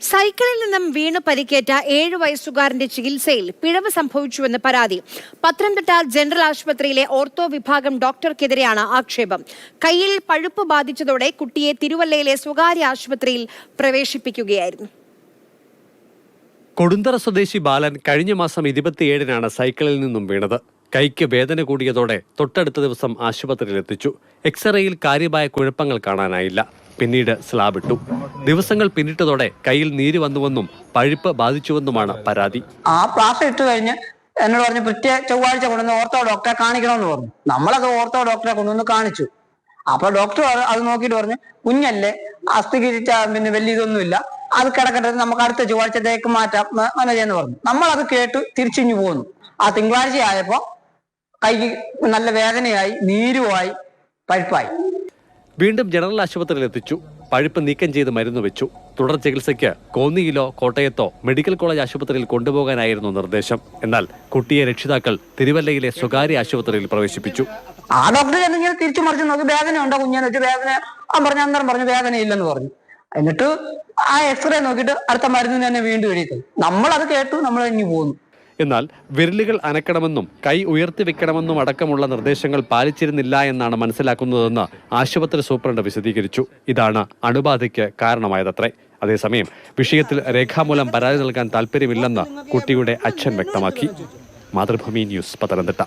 സൈക്കിളിൽ നിന്നും വീണു പരിക്കേറ്റ 7 വയസ്സുകാരന്റെ ചികിത്സയിൽ പിഴവ് സംഭവിച്ചുവെന്ന് പരാതി. പത്തനംതിട്ട ജനറൽ ആശുപത്രിയിലെ ഓർത്തോ വിഭാഗം ഡോക്ടർക്കെതിരെയാണ് ആക്ഷേപം. കയ്യിൽ പഴുപ്പ് ബാധിച്ചതോടെ കുട്ടിയെ തിരുവല്ലയിലെ സ്വകാര്യ ആശുപത്രിയിൽ പ്രവേശിപ്പിക്കുകയായിരുന്നു. കൊടുന്തറ സ്വദേശി ബാലൻ കഴിഞ്ഞ മാസം 27-നാണ് സൈക്കിളിൽ നിന്നും വീണത്. കൈക്ക് വേദന കൂടിയതോടെ തൊട്ടടുത്ത ദിവസം ആശുപത്രിയിലെത്തിച്ചു. എക്സ്റേയിൽ കാര്യമായ കുഴപ്പങ്ങൾ കാണാനായില്ല. പിന്നീട് സ്ലാബ് ഇട്ടു. ദിവസങ്ങൾ പിന്നിട്ടതോടെ കയ്യിൽ നീര് വന്നുവെന്നും പഴുപ്പ് ബാധിച്ചുവെന്നുമാണ് പരാതി. ആ പ്ലാസ്റ്റർ ഇട്ട് കഴിഞ്ഞ് എന്നോട് പറഞ്ഞു പ്രത്യേക ചൊവ്വാഴ്ച കൊണ്ടുവന്ന് ഓർത്തോ ഡോക്ടറെ കാണിക്കണമെന്ന് പറഞ്ഞു. നമ്മളത് ഓർത്തോ ഡോക്ടറെ കൊണ്ടുവന്ന് കാണിച്ചു. അപ്പൊ ഡോക്ടർ അത് നോക്കിയിട്ട് പറഞ്ഞു, കുഞ്ഞല്ലേ, അസ്ഥികരിച്ച പിന്നെ വലിയ ഇതൊന്നുമില്ല, അത് കിടക്കട്ടെ, നമുക്ക് അടുത്ത ചൊവ്വാഴ്ചത്തേക്ക് മാറ്റാം എന്ന് പറഞ്ഞു. നമ്മളത് കേട്ട് തിരിച്ചിഞ്ഞു പോന്നു. ആ തിങ്കളാഴ്ച ആയപ്പോ കൈക്ക് നല്ല വേദനയായി, നീരുമായി, പഴുപ്പായി. വീണ്ടും ജനറൽ ആശുപത്രിയിൽ എത്തിച്ചു. പഴുപ്പ് നീക്കം ചെയ്ത് മരുന്ന് വെച്ചു. തുടർ ചികിത്സയ്ക്ക് കോന്നിയിലോ കോട്ടയത്തോ മെഡിക്കൽ കോളേജ് ആശുപത്രിയിൽ കൊണ്ടുപോകാനായിരുന്നു നിർദ്ദേശം. എന്നാൽ കുട്ടിയെ രക്ഷിതാക്കൾ തിരുവല്ലയിലെ സ്വകാര്യ ആശുപത്രിയിൽ പ്രവേശിപ്പിച്ചു. ആ ഡോക്ടർ എന്തെങ്കിലും തിരിച്ചു മറിച്ച് നോക്കി, വേദന ഉണ്ടോ കുഞ്ഞെന്ന് വെച്ച് വേദന പറഞ്ഞു. അന്നേരം പറഞ്ഞു വേദനയില്ലെന്ന് പറഞ്ഞു. എന്നിട്ട് ആ എക്സ്റേ നോക്കിയിട്ട് അടുത്ത മരുന്നിന് തന്നെ വീണ്ടും എഴുതി. നമ്മളത് കേട്ടു, നമ്മൾ കഴിഞ്ഞു പോന്നു. എന്നാൽ വിരലുകൾ അനക്കണമെന്നും കൈ ഉയർത്തിവെക്കണമെന്നും അടക്കമുള്ള നിർദ്ദേശങ്ങൾ പാലിച്ചിരുന്നില്ല എന്നാണ് മനസ്സിലാക്കുന്നതെന്ന് ആശുപത്രി സൂപ്രണ്ട് വിശദീകരിച്ചു. ഇതാണ് അണുബാധയ്ക്ക് കാരണമായതത്രേ. അതേസമയം വിഷയത്തിൽ രേഖാമൂലം പരാതി നൽകാൻ താൽപ്പര്യമില്ലെന്ന് കുട്ടിയുടെ അച്ഛൻ വ്യക്തമാക്കി. മാതൃഭൂമി ന്യൂസ്, പത്തനംതിട്ട.